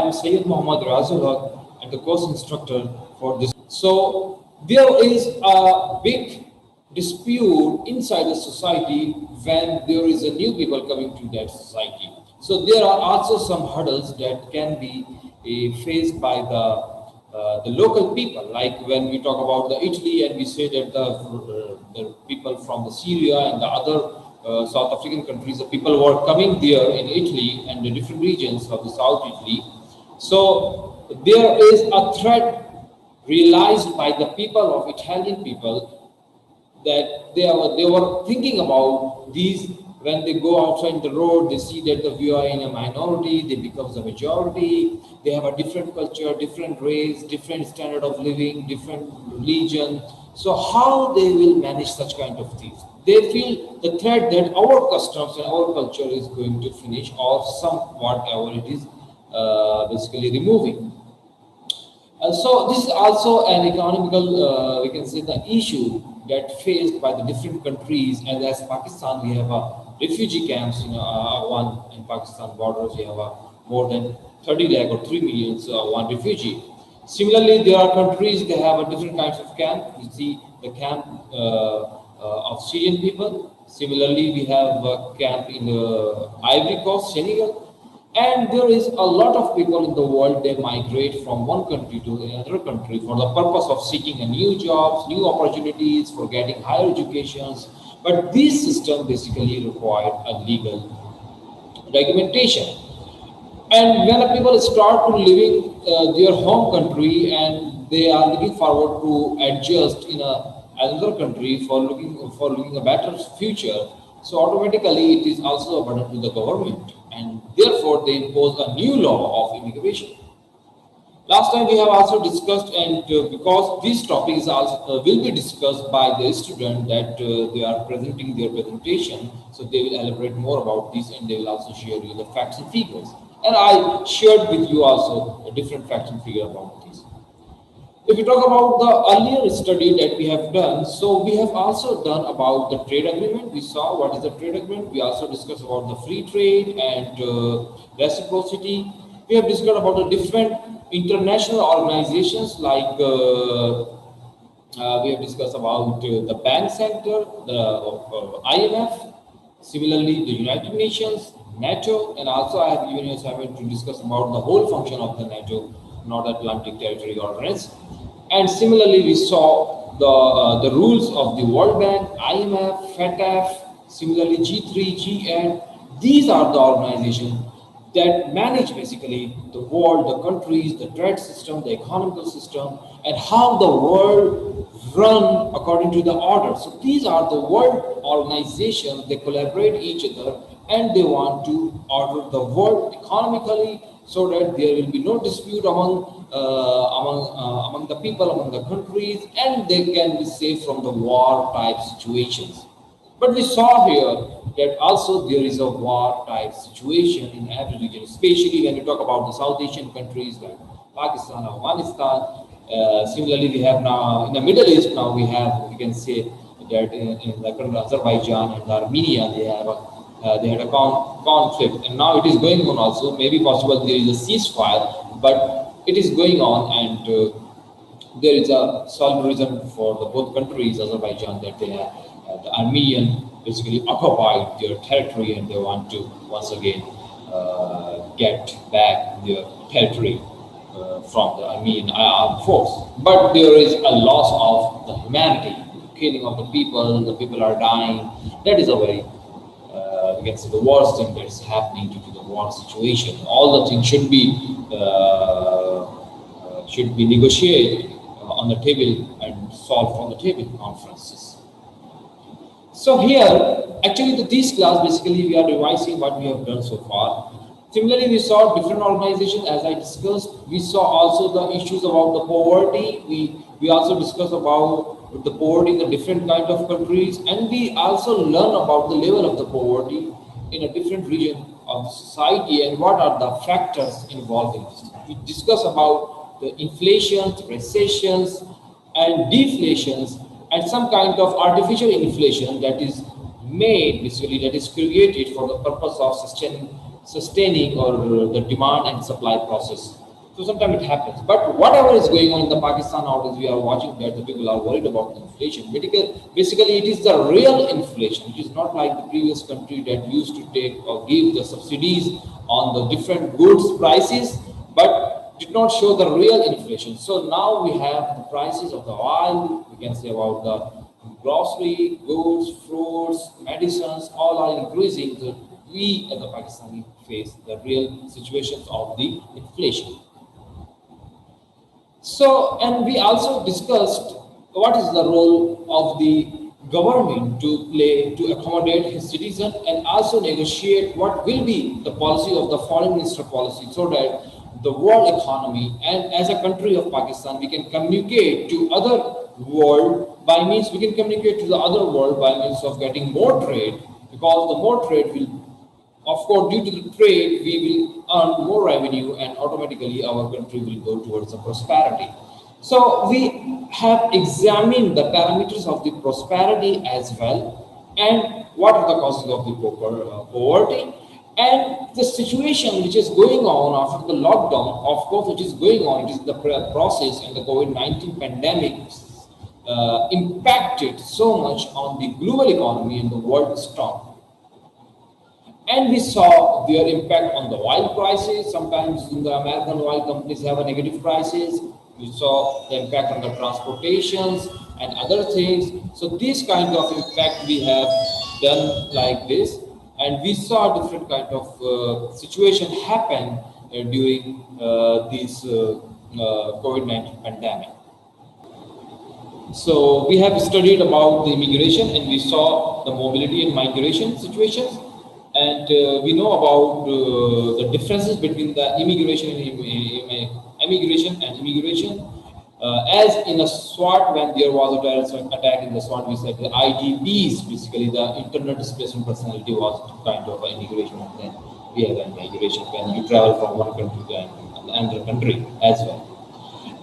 am Sayyid Muhammad Razul Haq and the course instructor for this. So there is a big dispute inside the society when there is a new people coming to that society. So there are also some hurdles that can be faced by the local people. Like when we talk about the Italy and we say that the people from the Syria and the other South African countries, the people who are coming there in Italy and the different regions of the South Italy. So there is a threat realized by the people of Italian people that they were thinking about these when they go outside the road, they see that we are in a minority, they become the majority, they have a different culture, different race, different standard of living, different religion. So how they will manage such kind of things? They feel the threat that our customs and our culture is going to finish or somewhat whatever it is basically removing. So this is also an economical, we can say, the issue that faced by the different countries. And as Pakistan, we have a refugee camps, one in Pakistan borders, we have more than 30 lakh or 3 million one refugee. Similarly, there are countries that have a different kinds of camp. You see the camp of Syrian people. Similarly, we have a camp in Ivory Coast, Senegal. And there is a lot of people in the world, they migrate from one country to another country for the purpose of seeking a new jobs, new opportunities, for getting higher educations. But this system basically required a legal documentation. And when people start to living their home country and they are looking forward to adjust in another country for looking a better future, so automatically it is also a burden to the government, and therefore they impose a new law of immigration. Last time we have also discussed, and because these topics also will be discussed by the student that they are presenting their presentation, so they will elaborate more about this and they will also share you the facts and figures. And I shared with you also a different facts and figure about this. If we talk about the earlier study that we have done, so we have also done about the trade agreement. We saw what is the trade agreement. We also discussed about the free trade and reciprocity. We have discussed about the different international organizations like we have discussed about the bank sector, the IMF, similarly the United Nations, NATO, and also I have given you assignment to discuss about the whole function of the NATO, North Atlantic Territory Organization. And similarly, we saw the rules of the World Bank, IMF, FATF, similarly G3, G8. These are the organizations that manage basically the world, the countries, the trade system, the economical system, and how the world run according to the order. So these are the world organizations, they collaborate each other and they want to order the world economically so that there will be no dispute among the people, among the countries, and they can be safe from the war type situations. But we saw here that also there is a war type situation in every region, especially when you talk about the South Asian countries like Pakistan, Afghanistan. Similarly, we have now in the Middle East, now we can say that in the country Azerbaijan and Armenia, they had a conflict, and now it is going on also. Maybe possible there is a ceasefire, but it is going on, and there is a solid reason for the both countries, Azerbaijan, that they have the Armenian basically occupied their territory and they want to once again get back their territory from the Armenian armed force. But there is a loss of the humanity, killing of the people are dying. That is a very against the worst thing that is happening due to the war situation. All the things should be negotiated on the table and solved on the table conferences. So here, actually, this class basically we are revising what we have done so far. Similarly, we saw different organizations as I discussed. We saw also the issues about the poverty. We also discussed about the poverty in the different kind of countries, and we also learn about the level of the poverty in a different region of society and what are the factors involved in this. We discuss about the inflations, recessions, and deflations, and some kind of artificial inflation that is made, basically that is created for the purpose of sustaining sustaining or the demand and supply process. So sometimes it happens. But whatever is going on in the Pakistan nowadays, we are watching that the people are worried about the inflation. Basically, it is the real inflation. It is not like the previous country that used to take or give the subsidies on the different goods prices, but did not show the real inflation. So now we have the prices of the oil, we can say about the grocery, goods, fruits, medicines, all are increasing. So we as the Pakistani face the real situations of the inflation. So, and we also discussed what is the role of the government to play to accommodate his citizen, and also negotiate what will be the policy of the foreign minister policy, so that the world economy and as a country of Pakistan, we can communicate to other world by means, we can communicate to the other world by means of getting more trade, because the more trade will, of course, due to the trade, we will earn more revenue and automatically our country will go towards the prosperity. So we have examined the parameters of the prosperity as well, and what are the causes of the poverty, and the situation which is going on after the lockdown, of course, which is going on, it is the process, and the COVID-19 pandemic impacted so much on the global economy and the world stock. And we saw their impact on the oil prices. Sometimes the American oil companies have a negative prices. We saw the impact on the transportations and other things. So this kind of impact we have done like this. And we saw different kind of situation happen during this COVID-19 pandemic. So we have studied about the immigration, and we saw the mobility and migration situations. And we know about the differences between the immigration and immigration. As in a SWAT, when there was a terrorist attack in the SWAT, we said the IDPs, basically the internal displacement personality, was kind of an immigration. And then we have an migration when you travel from one country to another country as well.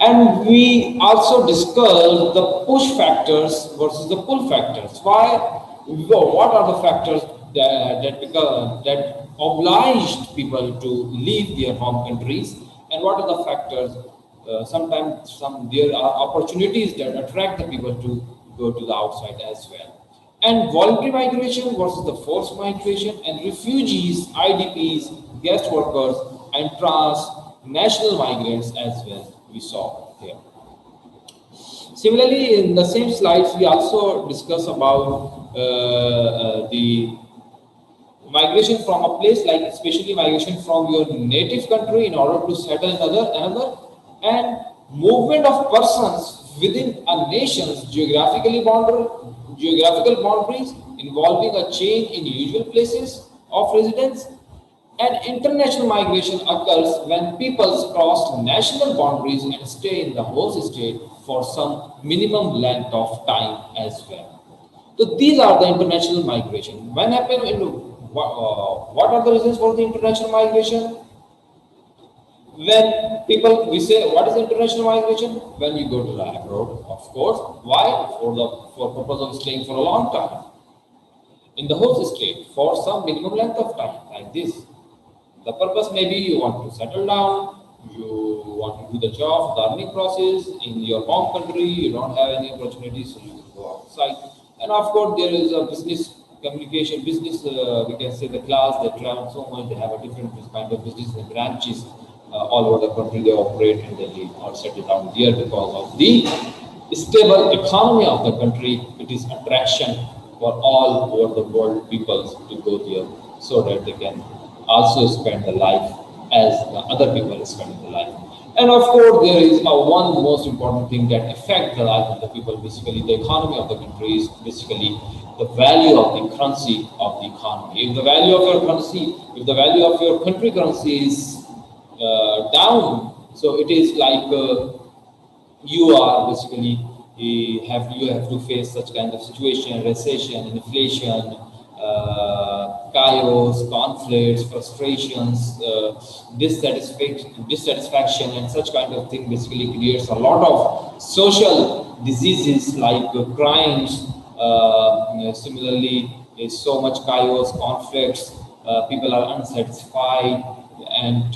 And we also discussed the push factors versus the pull factors. What are the factors that obliged people to leave their home countries, and what are the factors? Sometimes there are opportunities that attract the people to go to the outside as well. And voluntary migration versus the forced migration, and refugees, IDPs, guest workers, and transnational migrants as well, we saw here. Similarly, in the same slides, we also discuss about the migration from a place, like especially migration from your native country in order to settle another, and movement of persons within a nation's geographical boundaries, involving a change in usual places of residence. And international migration occurs when people cross national boundaries and stay in the host state for some minimum length of time as well. So these are the international migration. When happen in what are the reasons for the international migration? When people, we say, what is international migration? When you go to the abroad, of course. Why? For purpose of staying for a long time in the host state for some minimum length of time, like this. The purpose, maybe you want to settle down, you want to do the job, the earning process in your home country, you don't have any opportunities, so you go outside. And of course, there is a business communication, we can say the class, they travel so much, they have a different kind of business and branches all over the country, they operate, and then they are settled down there because of the stable economy of the country. It is attraction for all over the world peoples to go there, so that they can also spend the life as the other people are spending the life. And of course, there is one most important thing that affects the life of the people, basically the economy of the country, is basically the value of the currency of the economy. If the value of your currency, if the value of your country currency is down, so it is like you are basically you have to face such kind of situation, recession, inflation, chaos, conflicts, frustrations, dissatisfaction, and such kind of thing basically creates a lot of social diseases like crimes. Similarly, is so much chaos, conflicts, people are unsatisfied, and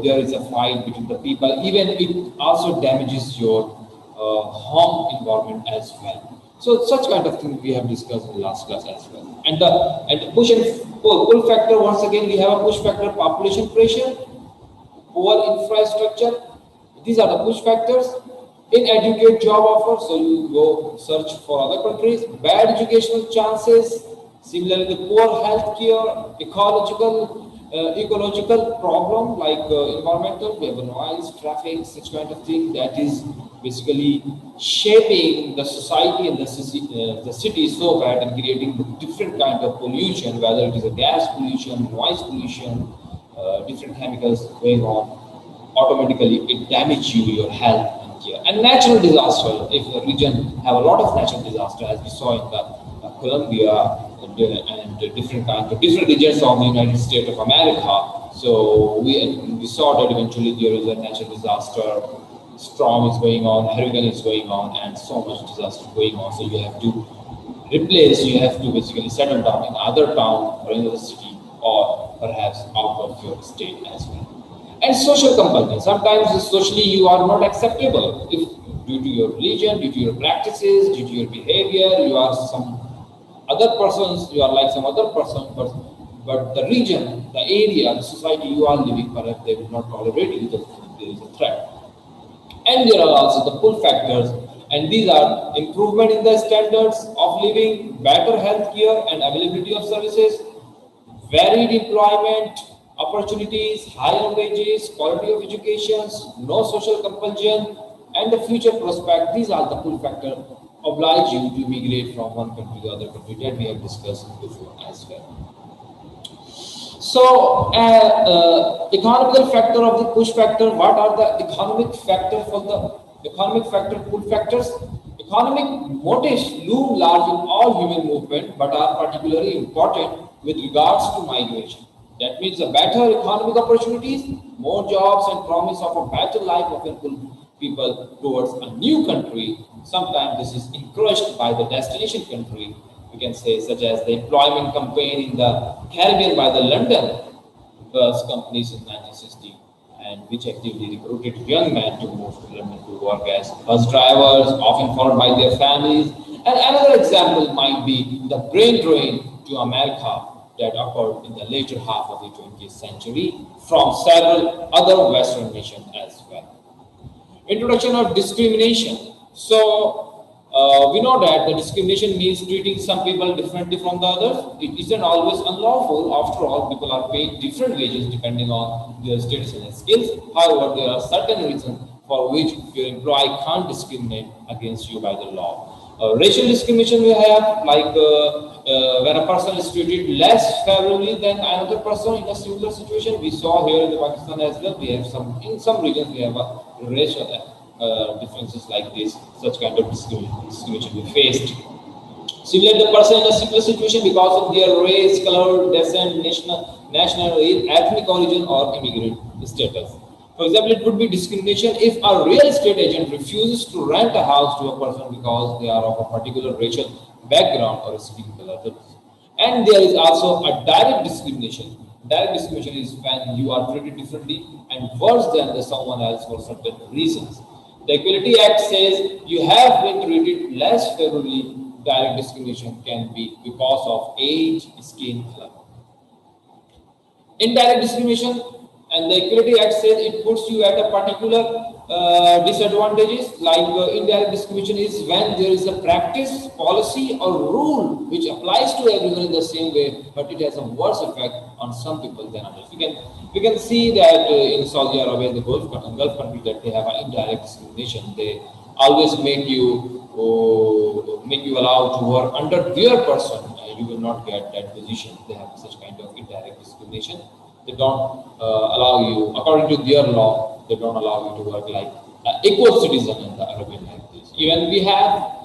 there is a fight between the people. Even it also damages your home environment as well. So such kind of thing we have discussed in the last class as well. And the push and pull factor, once again we have a push factor: population pressure, poor infrastructure. These are the push factors. Inadequate job offer, so you go search for other countries. Bad educational chances, similarly the poor health care, ecological problem like environmental, we have noise, traffic, such kind of thing that is basically shaping the society and the city so bad and creating different kind of pollution, whether it is a gas pollution, noise pollution, different chemicals going on. Automatically it damages your health and care. And natural disaster, if the region have a lot of natural disaster, as we saw in the Colombia and different kinds of different regions of the United States of America. So we saw that eventually there is a natural disaster, storm is going on, hurricane is going on, and so much disaster going on. So you have to you have to basically settle down in other town or in another city, or perhaps out of your state as well. And social compulsion. Sometimes socially you are not acceptable. If due to your religion, due to your practices, due to your behavior, you are some other persons, you are like some other person, but the region, the area, the society you are living, perhaps they will not tolerate you because there is a threat. And there are also the pull factors, and these are improvement in the standards of living, better health care and availability of services, varied employment opportunities, higher wages, quality of education, no social compulsion, and the future prospect. These are the pull factors oblige you to migrate from one country to the other country that we have discussed before as well. So, economical factor of the push factor. What are the economic factor for the economic factor pull factors? Economic motives loom large in all human movement, but are particularly important with regards to migration. That means the better economic opportunities, more jobs, and promise of a better life often pull people towards a new country. Sometimes this is encouraged by the destination country, we can say, such as the employment campaign in the Caribbean by the London bus companies in 1960, and which actively recruited young men to move to London to work as bus drivers, often followed by their families. And another example might be the brain drain to America that occurred in the later half of the 20th century from several other Western nations as well. Introduction of discrimination. So we know that the discrimination means treating some people differently from the others. It isn't always unlawful. After all, people are paid different wages depending on their status and skills. However, there are certain reasons for which your employee can't discriminate against you by the law. Racial discrimination we have, like when a person is treated less favorably than another person in a similar situation. We saw here in the Pakistan as well. We have in some regions we have a racial differences like this. Such kind of discrimination we faced. Similarly, the person in a similar situation because of their race, color, descent, national, ethnic origin, or immigrant status. For example, it would be discrimination if a real estate agent refuses to rent a house to a person because they are of a particular racial background or skin color. And there is also a direct discrimination. Direct discrimination is when you are treated differently and worse than someone else for certain reasons. The Equality Act says you have been treated less favorably. Direct discrimination can be because of age, skin color. Indirect discrimination, and the Equality Act says it puts you at a particular disadvantages. Like indirect discrimination is when there is a practice, policy, or rule which applies to everyone in the same way, but it has a worse effect on some people than others. We can see that in Saudi Arabia, the Gulf country, that they have an indirect discrimination. They always make you allowed to work under their person. You will not get that position. They have such kind of indirect discrimination. They don't allow you, according to their law, they don't allow you to work like equal citizen in the Arabian language. Even we have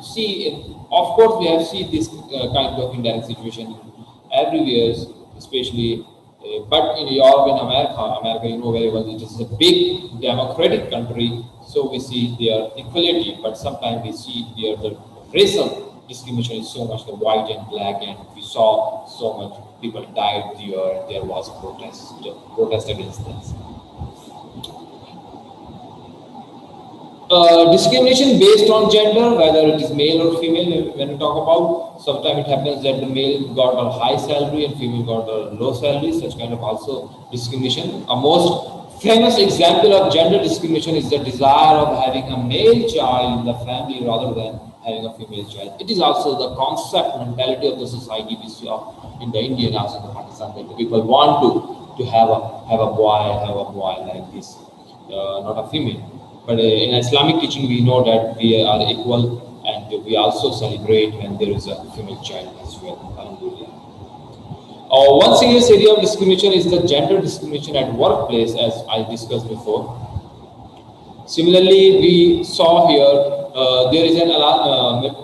of course, we have seen this kind of indirect situation everywhere, especially, but in Europe and America, you know very well, it is a big democratic country, so we see their equality, but sometimes we see the racial discrimination is so much the white and black, and we saw so much people died there. There was protest against this. Discrimination based on gender, whether it is male or female, when we talk about, sometimes it happens that the male got a high salary and female got a low salary, such kind of also discrimination. A most famous example of gender discrimination is the desire of having a male child in the family rather than having a female child. It is also the concept, mentality of the society we see in the Indian, also in the Pakistan, that the people want to have a boy like this, not a female. But in Islamic teaching, we know that we are equal, and we also celebrate when there is a female child as well. Alhamdulillah. One serious area of discrimination is the gender discrimination at workplace, as I discussed before. Similarly, we saw here there is an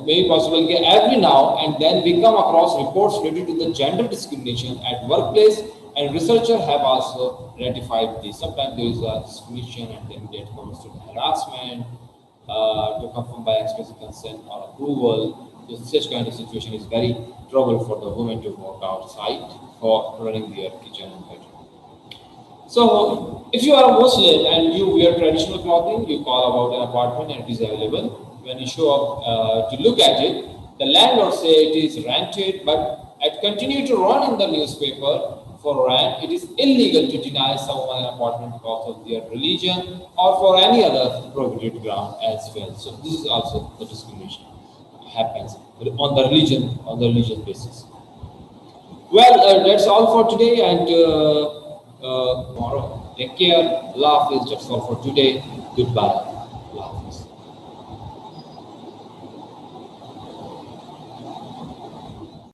maybe possible every now and then we come across reports related to the gender discrimination at workplace, and researchers have also ratified this. Sometimes there is a discrimination and then it comes to harassment to confirm by express consent or approval. So such kind of situation is very trouble for the women to work outside for running their kitchen and bedroom. So, if you are a Muslim and you wear traditional clothing, you call about an apartment and it is available. When you show up to look at it, the landlord say it is rented, but it continue to run in the newspaper for rent. It is illegal to deny someone an apartment because of their religion or for any other prohibited ground as well. So this is also the discrimination happens on the religious basis. Well, that's all for today, and tomorrow. Take care. Allah Hafiz. That's all for today. Goodbye. Allah Hafiz.